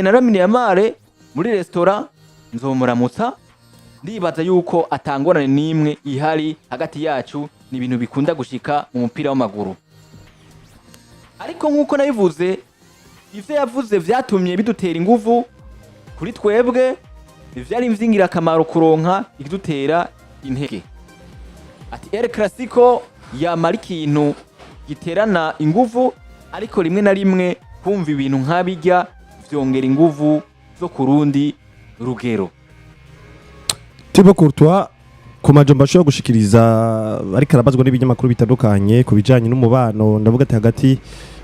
na LAMINE YAMAR muri restaurant nzomuramutsa ndibaza yuko atangorane nimwe ihari hagati yacu ni ibintu bikunda gushika mu mupira w'amaguru. Ariko nkuko nabivuze ivyo yavuze vyatumye bidutera inguvu kuri twebwe ivyari mvingira akamaro kuronka ikidutera intege. Ati El Classico yamara ikintu giterana inguvu ariko rimwe na rimwe kumva ibintu nk'abijya vyongera inguvu zo kurundi rugero. Thibaut Courtois ku majambo ashobora gushikiriza ariko arabazwa n'ibinyamakuru bitandukanye ku bijanye n'umubano ndavuga ati hagati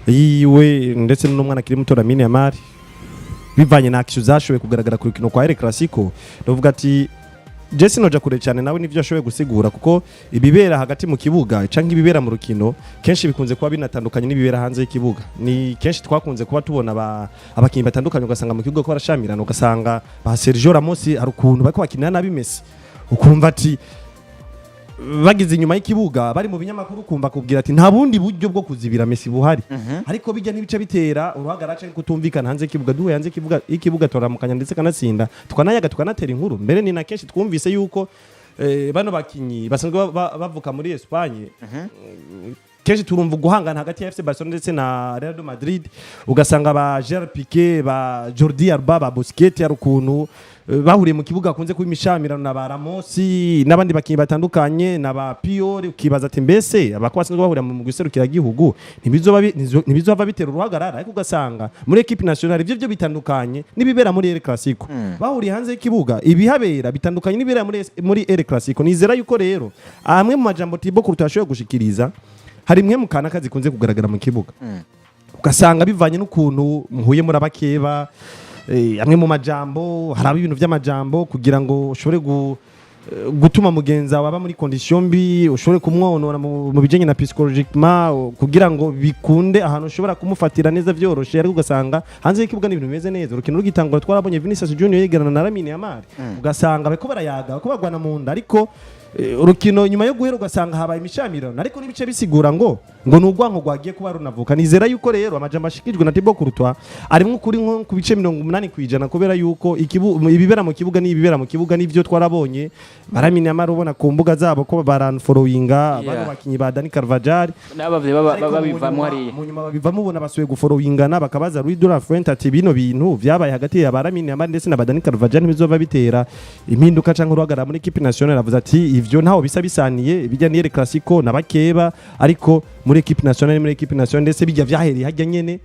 yiwe ndetse n'umwana kiri muto LAMINE YAMAR bivanye na action zashowe kugaragara ku rukino kwa El Classico ndavuga ati Jesse noja kure cyane nawe nivyo ashoboye gusigura kuko ibibera hagati mu kibuga canke ibibera mu rukino kenshi bikunze kuba binatandukanye n'ibibera hanze y'ikibuga. Ni kenshi twakunze kuba tubona abakinyi batandukanye ugasanga mu kibuga ko barashamirana ugasanga ba Sergio Ramos hari ukuntu bako bakinana nabi Messi ukumva ati bagize inyuma y'ikibuga bari mu binyamakuru kumva kubwira ati nta bundi buryo bwo kuzibira Messi buhari ariko bijya n'ibice bitera uruhagara cyane kutumvikana hanze y'ikibuga duhe hanze y'ikibuga toramukanya ndetse kanatsinda tukanayaga tukanatera inkuru mbere ni na kenshi twumvise yuko bano bakinyi basanzwe bavuka muri Espagne kenshi turumva guhangana hagati ya FC Barcelona ndetse na Real Madrid ugasanga ba Gerard Piqué ba Jordi Alba ba Busquets yarukuntu bahuriye mu kibuga kunze kubimishamirano na ba Ramos n'abandi bakinyi batandukanye na ba Pior ukibaza ati mbese abakwasinzwe bahurira mu guserukira gihugu nibizova bitera uruhagarara ariko ugasanga muri equipe nationale ivyo bitandukanye nibibera muri El Classico bahuriye hanze y'ikibuga ibihabera bitandukanye nibibera muri El Classico nizera yuko rero amwe mu majambo Thibaut Courtois ashoboye gushikiriza hari mwe mukana kazi kunze kugaragara mu kibuga ugasanga bivanye n'ukuntu muhuye muri abakeba amwe mu majambo haraba ibintu by'amajambo kugira ngo ushobore gutuma mugenza waba muri condition mbi ushobore kumwonora mu bijanye na psychologiquement kugira ngo bikunde ahantu ushobora kumufatira neza vyoroshe ariko ugasanga hanze y'ikibuga n'ibintu bimeze neza urukino rugitangura twarabonye Vinicius Junior yegerana na LAMINE YAMAR ugasanga bako barayaga bako bagwana mu nda ariko urukino nyuma yo guhera ugasanga habaye imishamirano ariko nibice bisigura ngo nugwanko gwagiye kuba runavuka nizera yuko rero amajambo ashikijwe na Thibaut Courtois ari mu kuri nko ku bice 80% kubera yuko ibibera mu kibuga n'ibibera mu kibuga n'ivyo twarabonye LAMINE YAMAR ubona ku mbuga zabo ko baranfollowinga bano bakinyi ba Dani Carvajal n'abavye babivamo hari mu nyuma babivamo ubona basuye gufollowingana bakabaza Luis de la Fuente ati bino bintu vyabaye hagati ya LAMINE YAMAR ndetse na Dani Carvajal ntibizova bitera impinduka canke uruhagara muri equipe nationale avuze ati ivyo ntaho bisa bisaniye bijya ni El Classico nabakeba ariko muri equipe nationale ndetse bijya vyahereye hajya nyene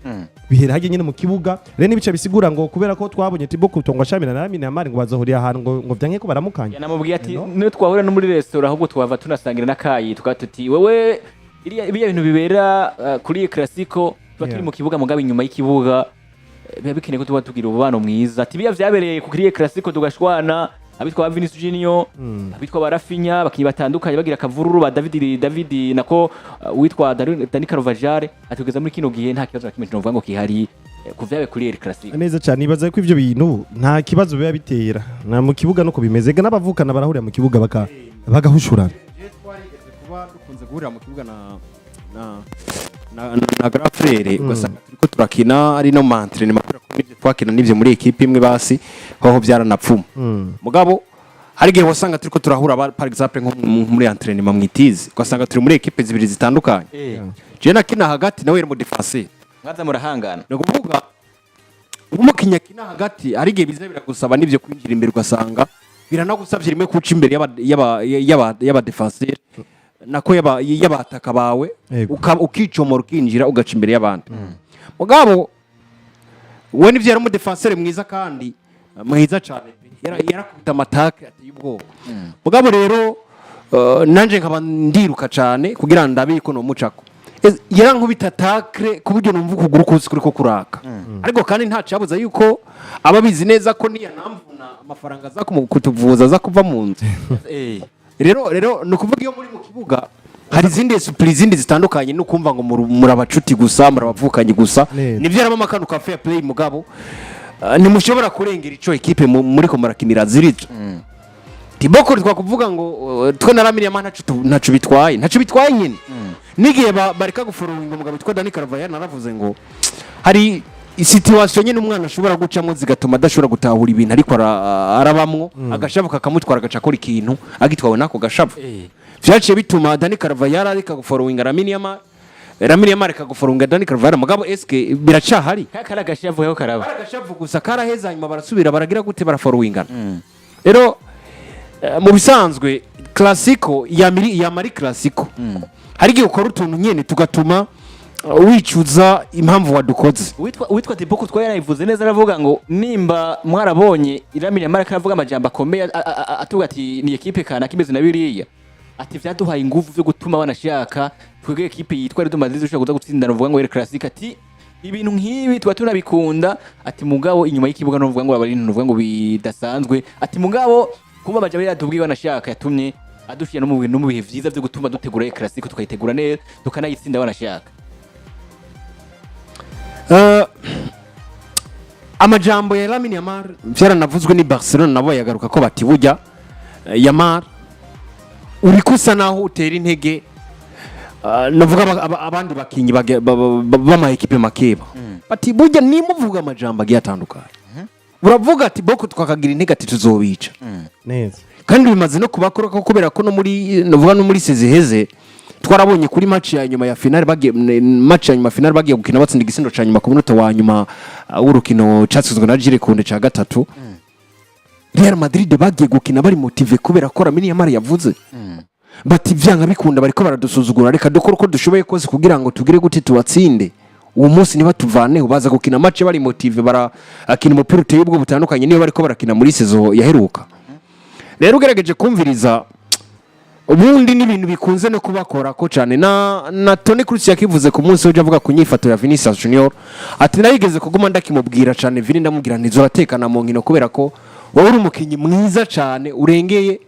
bihera hajya nyene mu kibuga rero nibice bisigura ngo kubera ko twabonye Thibaut Courtois ashamira na LAMINE YAMAR ngo bazohuriye ahantu ngo vyanke ko baramukanya yanamubwiye ati no twahura no muri restaurant ahubwo twava tunasangira n'akayi tukatuti wewe iriya bintu bibera kuri El Classico tuba turi mu kibuga mugabe inyuma y'ikibuga biba bikeneye ko tuba tugira ububano mwiza ati biya vyabereye kuri El Classico tugashwana abitwa Vinicius Junior abitwa Barafinya bakinyi batandukanye bagira kavururu ba David nako witwa Dani Carvajal atugeza muri kino gihe nta kibazo nakimwe novuga ngo kihari kuvyabe kuri El Classico neza cyane ibaza ko ivyo bintu nta kibazo biba bitera na mu kibuga no kubimezega n'abavukana barahurira mu kibuga bagahushurana kuba dukunze guhurira mu kibuga na grand frère ugasanga turiko turakina ari no mantre ni makuru n'ibyo twakina n'ivyo muri equipe imwe basi hoho byaranapfuma mugabo hari gihe wasanga turiko turahura par exemple nko muri entraînement mwitize ugasanga turi muri equipe zibiri zitandukanye je nakina hagati nawe mu defense mwaza murahangana no kuvuga umukinya kina hagati hari gihe biza biragusaba n'ivyo kwinjira imbere ugasanga biranagusabye rimwe kuca imbere yaba defenseur nako yabataka bawe ukicomora ukinjira ugaca imbere y'abandi mugabo we nivyo yari mu defenseur mwiza kandi mwiza cyane yarakubita amatake ati ubwo mugabo rero nanje nkaba ndiruka cyane kugira ndabiko no mucako yarankubita takre kuburyo numva ukuguru kose kuri ko kuraka ariko kandi nta cyabuza yuko ababizi neza ko niya namvuna amafaranga za kutuvuza za kuva mu nzu rero nukuvuga iyo muri mu kibuga hari izindi surprise zitandukanye no kumva ngo murabacuti gusa murabavukanye gusa nivyo yaramo makanu ka fair play mugabo nimushobora kurengera ico equipe muri ko murakinira zirije Thibaut Courtois kuvuga ngo twe na LAMINE YAMAR ntacu bitwaye nyine nigiye bareka guforowinga umugabo twa Dani Carvajal naravuze ngo hari situation nyine umwana ashobora gucamo zigatuma adashobora gutahura ibintu ariko arabamwo agashavu kakamutwara agaca akora ikintu agitwawe nako gashavu vyaciye bituma Dani Carvajal areka guforowinga Lamine Yamal kaguforunga Dani Carvajal mugabo eske biracahari kara gashavu yo karaba gashavu gusa karaheza nyuma barasubira baragira gute baraforowingana rero mu bisanzwe classico yamari classico hari gihe ukora utuntu nyene tugatuma wicuza impamvu wadukoze witwa Thibaut twarayivuze neza aravuga ngo nimba mwarabonye Lamine Yamal karavuga amajambo akomeye atuga ati ni equipe kana kimeze na biriya ati vyaduhaye ingufu byo gutuma banashaka twege equipe yitwa Real Madrid ushaka kuza gutsinda novuga ngo classique ati ibintu nk'ibi tuba tunabikunda ati mugabo inyuma y'ikibuga novuga ngo abari novuga ngo bidasanzwe ati mugabo kumva amajambo yatubwiye banashaka yatumye adushiye no mu bihe vyiza byo gutuma dutegura classique tukayitegura neza tukanayitsinda banashaka amajambo ya Lamine Yamal vyaranavuzwe ni Barcelona nabo yagaruka ko bati burya Yamal uri kusa naho utera intege navuga abandi bakinyi bama equipe makeba bati burya nimuvuga amajambo agiye atandukanye uravuga ati boko twakagira intege ati tuzobica neza kandi bimaze no kubakora ko kubera ko no muri seziheze twarabonye kuri match ya nyuma ya finale bagiye gukina batsinda igisindo ca nyuma ku munota wa nyuma w'urukino catsuzwe na Jire Kunde ca gatatu Real Madrid bagiye gukina bari motive kubera ko Lamine Yamal yavuze bati vyanga bikunda bariko baradusuzugura reka dukora uko dushoboye kose kugira ngo tugire gute tubatsinde uwo munsi niba tuvaneho baza gukina match bari motive akina umupira uteye ubwo butandukanye niyo bariko barakina muri saison yaheruka rero ugerageje kumviriza ubundi n'ibintu bikunze no kubakora ko cyane na Toni Kroos yakivuze ku munsi uje avuga ku nyifato ya Vinicius Junior ati narigeze kuguma ndakimubwira cyane Vini ndamubwira ntizo ratekana mu nkino kubera ko wowe uri umukinyi mwiza cyane urengeye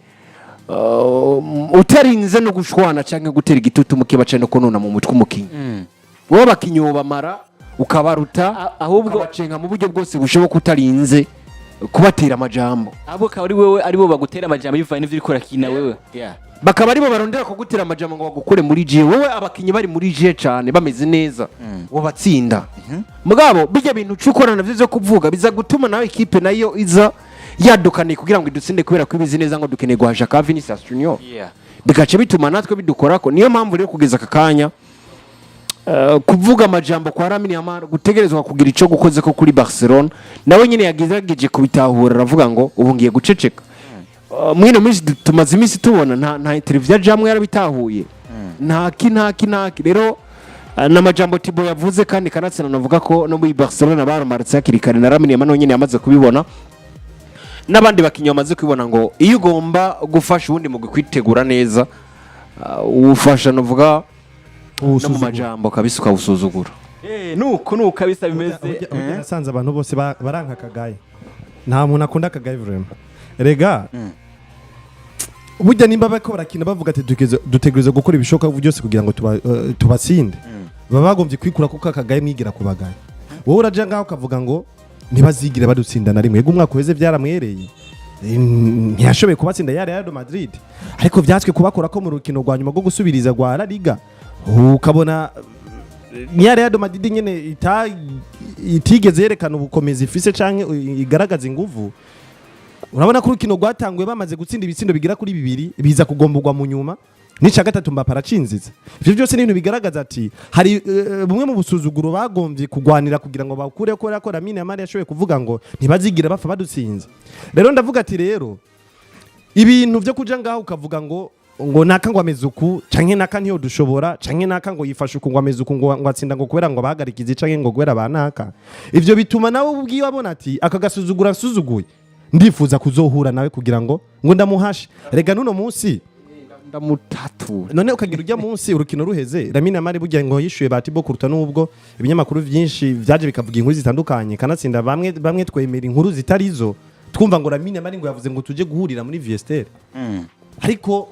utarinze no gushwana cyangwa gutera igitutu mukiba cyane no konona mu mutwe umukinyi wowe bakinyi bamara ukabaruta ahubwo bacenga mu buryo bwose bushoboka utarinze kubatera amajambo abo ka ari bo bagutera amajambo bivanye n'ivyo uriko rakina wewe bakaba aribo barondera kugutera amajambo ngo bagukure muri je wowe abakinyi bari muri je cyane bameze neza wo batsinda mugabo bijya bintu cukora navyo zo kuvuga biza gutuma nawe equipe nayo iza yadukane kugira ngo idutsinde kubera ko ibizi neza ngo dukeneye guhaja ka Vinicius Junior bigace bituma natwe bidukorako niyo mpamvu rero kugeza akakanya kuvuga amajambo kwa Lamine Yamal gutegerezwa kugira ico gukoze ko kuri Barcelona nawe nyine yagize kubitahura aravuga ngo ubu ngiye guceceka mwino minsi tumaze imisi tubona nta interview jamwe yarabitahuye ntaki rero n'amajambo Thibaut yavuze kandi kanatsena navuga ko no muri Barcelona baramarutse akirikane na Lamine Yamal nyine yamaze kubibona n'abandi bakinyi bamaze kubibona ngo iyo ugomba gufasha ubundi mu kwitegura neza ufasha navuga no mu majambo kabisa ukawusuzugura nuko kabisa bimeze nasanze abantu bose baranka kagaye nta muntu akunda kagaye vraiment rega burya nimba bako barakina bavuga ati dutegereza gukora ibishoboka byose kugira ngo tubatsinde baba bagombye kwikura kuko akagaye mwigira kubagaye wowe uraje ngaho ukavuga ngo ntibazigire badutsinda na rimwe umwaka uheze byaramwereye ntiyashoboye kubatsinda ya Real Madrid ariko byatswe kubakora ko mu rukino rwa nyuma rwo gusubiriza rwa La Liga ukabona niya Real Madrid nyene itigeze yerekana ubukomezi ifise canke igaragaza inguvu urabona ko urukino rwatanguye bamaze gutsinda ibitsindo bigira kuri 2 biza kugomborwa mu nyuma nica gatatu Mbappe aracinziza ivyo byose n'ibintu bigaragaza ati hari bumwe mu busuzuguro bagombye kugwanira kugira ngo bakure ko Lamine Yamal yashoboye kuvuga ngo ntibazigira bapfa badutsinze rero ndavuga ati rero ibintu byo kuja ngaho ukavuga ngo naka ngo amezuku canke naka ntiyo dushobora canke naka ngo yifashe uku ngo amezuku ngo atsinda ngo kubera ngo bahagarikize canke ngo kubera banaka ivyo bituma nawe ubwiye abona ati akagasuzugura suzuguye ndifuza kuzohura nawe kugira ngo ndamuhashe rega nuno munsi ndamutatu none ukagira ujya munsi urukino ruheze Lamine Yamal burya ngo yishuye ba Thibaut Courtois nubwo ibinyamakuru vyinshi vyaje bikavuga inkuru zitandukanye kanatsinda bamwe twemera inkuru zitarizo twumva ngo Lamine Yamal ngo yavuze ngo tuje guhurira muri Viester ariko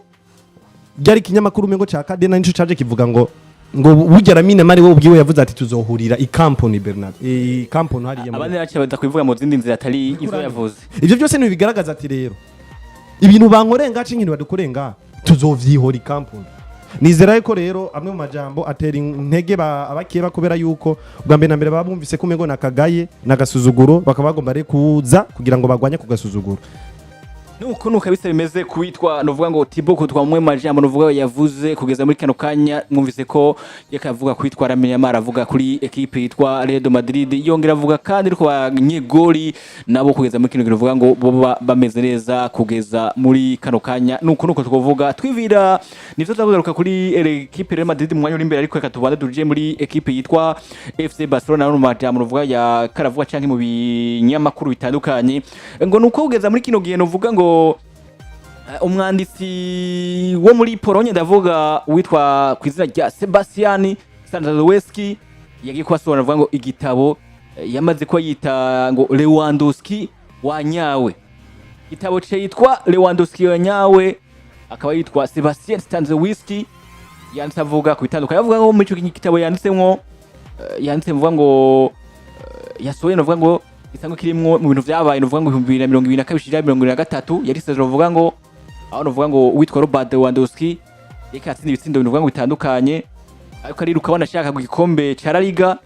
byari kinyamakuru mengo ca Cadena nico caje kivuga ngo burya Lamine Yamal we ubwiwe yavuze ati tuzohurira i Camponi Bernard i Camponi hari yamwe abandi nace badakwivuga mu zindi nzira atari ivyo yavuze ivyo byose ni bigaragaza ati rero ibintu bankorenga cinki badukorenga tuzovyihora i Camponi nizera ko rero amwe mu majambo atera intege abakiye bakubera yuko ubwa mbere na mbere babumvise ko umengo nakagaye nagasuzuguro bakaba bagomba ari kuza kugira ngo bagwanye ku gasuzuguro. nuko kabisa bimeze kwitwa novuga ngo THIBAUT kutwa mwe majambo novuga yavuze kugeza muri kano kanya mwumvise ko yakavuga kwitwa LAMINE avuga kuri equipe yitwa Real Madrid yongera avuga kandi ariko banyegoli nabo kugeza muri kino novuga ngo bo bameze neza kugeza muri kano kanya nuko twovuga twivira nivyo twavuga kuri equipe Real Madrid mu mwanya uri imbere ariko katubanda duje muri equipe yitwa FC Barcelona no majambo novuga ya karavuga canke mu binyamakuru bitandukanye ngo nuko kugeza muri kino gihe novuga ngo umwanditsi wo muri Polonye ndavuga witwa kwizina rya Sebastian Sandalewski yagiye kwasobanura avuga ngo igitabo yamaze ko yita ngo Lewandowski wanyawe. Igitabo cyitwa Lewandowski wanyawe akaba yitwa Sebastian Sandalewski yanditse avuga kubitandukanye avuga ngo muri cyo gitabo yanditsemwo yanditse mvuga ngo yasohoye novuga ngo isango kirimwo mu bintu vyabaye novuga ngo 2022 yari sezero novuga ngo aho novuga ngo witwa Robert Lewandowski yeka atsinda ibitsindo novuga ngo bitandukanye ariko ariruka banashaka ku gikombe ca La Liga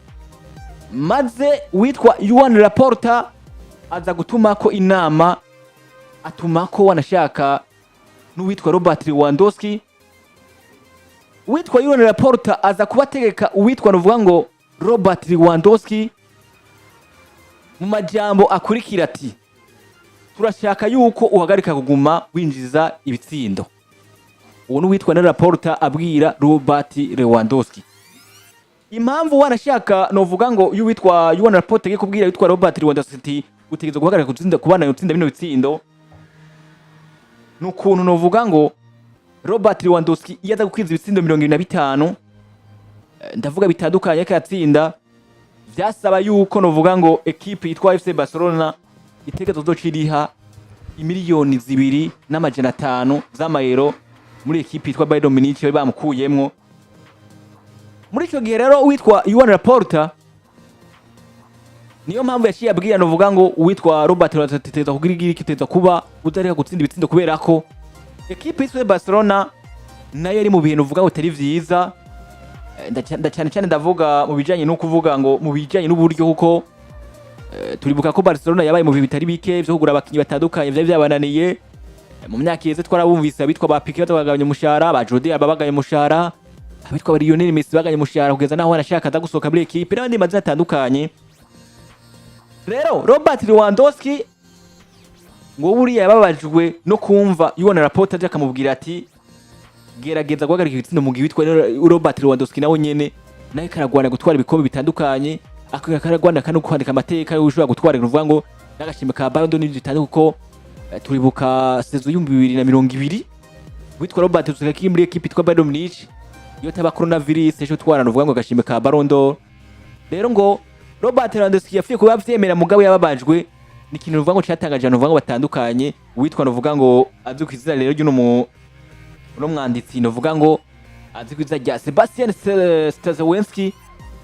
maze witwa LAPOLTA aza gutuma ko inama atuma ko wanashaka n'uwitwa Robert Lewandowski witwa LAPOLTA aza kubategeka uwitwa novuga ngo Robert Lewandowski mu majambo akurikira ati turashaka yuko uhagarika kuguma winjiza ibitsindo. Uwo n'uwitwa LAPOLTA abwira Robert Lewandowski impamvu wanashaka novuga ngo y'uwitwa LAPOLTA agiye kubwira witwa Robert Lewandowski ati utegeza guhagarika gutsinda kubana gutsinda bino bitsindo n'ukuntu novuga ngo Robert Lewandowski yaza gukwiza ibitsindo 25 ndavuga bitandukanye akatsinda vyasaba yuko novuga ngo equipe yitwa FC Barcelona itegezo zociriha imiliyoni 2.5 z'amayero muri equipe yitwa Bayern Munich bari bamukuyemwo. Muri cyo gihe rero witwa LAPOLTA niyo mpamvu yaciye abwira novuga ngo witwa Robert Lewandowski kugira kiteza kuba utareka gutsinda ibitsindo kubera ko equipe yitwa Barcelona nayo ari mu bintu novuga ngo tari vyiza cyane ndavuga mu bijanye no kuvuga ngo mu bijanye n'uburyo kuko turibuka ko Barcelona yabaye mu bitari bike byo kugura abakinyi batandukanye byabananiye mu myaka yeze twarabumvise abitwa ba Piqué bagabanya umushahara ba Jordi ababagaye umushahara abitwa Lionel Messi baganye umushahara kugeza naho wanashaka aza gusoka muri equipe n'abandi mazina atandukanye. Rero Robert Lewandowski ngo buriya yababajwe no kumva LAPOLTA aje akamubwira ati gerageza guhagarika ibitsindo mu gihe witwa Robert Lewandowski nawe nyene naye karagwana gutwara ibikombe bitandukanye akaragwana kandi kwandika amateka yo ushobora gutwara kuvuga ngo n'agashimwe ka Ballon d'Or n'ibitandukanye kuko turibuka sezo y'umbi 2020 witwa Robert Lewandowski muri equipe yitwa Bayern Munich iyo taba coronavirus ejo twara nuvuga ngo agashimwe ka Ballon d'Or. Rero ngo Robert Lewandowski yafiye kuba vyemera mugabo yababajwe n'ikintu nuvuga ngo cyatangaje nuvuga ngo batandukanye witwa nuvuga ngo azi kwizina rero y'uno mwanditsi novuga ngo azi kwizina rya Sebastian Sandalewski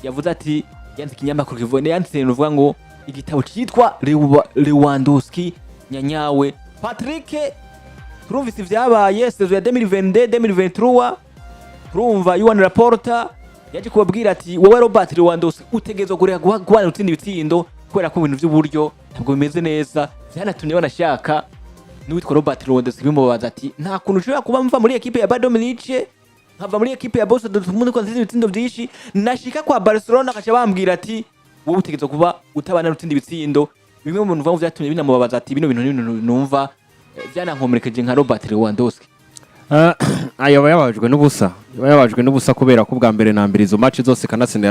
yavuze ati yanditse ikinyamakuru kivone yanditse novuga ngo igitabo cyitwa Lewandowski nyanyawe. Patrick turumvise vyabaye sezo ya 2022-2023 turumva LAPOLTA yaje kubabwira ati wowe Robert Lewandowski utegezo kureka kubana utsinda ibitsindo kubera ko ibintu by'uburyo ntabwo bimeze neza byanatumye banashaka n'uwitwa Robert Lewandowski bimubaza ati nta kuntu ushobora kuba mva muri equipe ya Bayern Munich nkava muri equipe ya Borussia Dortmund ko nzindi ibitsindo byinshi nashika kwa Barcelona akaca bambwira ati wowe utegezo kuba utabana n'utsinda ibitsindo. Bimwe mu bintu vyatumye binamubabaza ati bino bintu numva byanankomerekeje nka Robert Lewandowski. Yababajwe n'ubusa kubera ko bwa mbere na mbere izo match zose kanatsinda